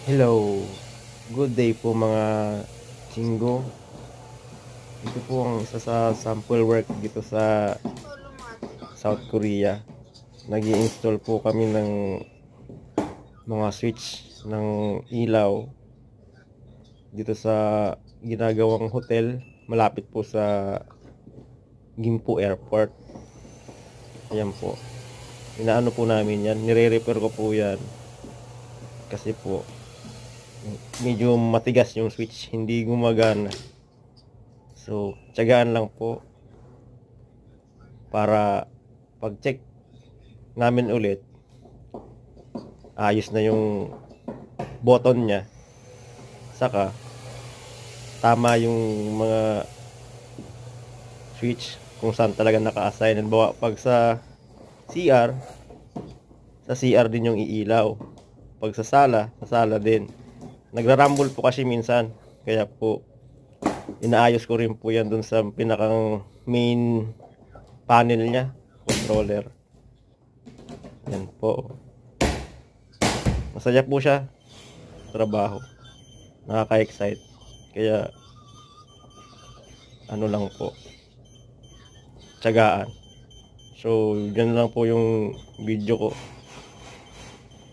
Hello, good day po mga chinggo. Ito po ang isa sa sample work dito sa South Korea. Nag-i-install po kami ng mga switch ng ilaw dito sa ginagawang hotel malapit po sa Gimpo Airport. Ayan po. Inaano po namin yan, nire-repair ko po yan kasi po medyo matigas yung switch, hindi gumagana. So, tiyagaan lang po para pag-check namin ulit, ayos na yung button niya. Saka, tama yung mga switch kung saan talaga naka-assign. Halimbawa, pag CR, sa CR din yung iilaw. Pag sa sala din. Nagra-rumble po kasi minsan. Kaya po, inaayos ko rin po yan dun sa pinakang main panel niya, controller. Yan po. Masaya po siya trabaho. Nakaka-excite. Kaya ano lang po, tiyagaan. So, dyan lang po yung video ko.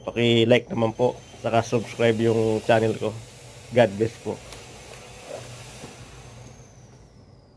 Paki-like naman po, saka subscribe yung channel ko. God bless po.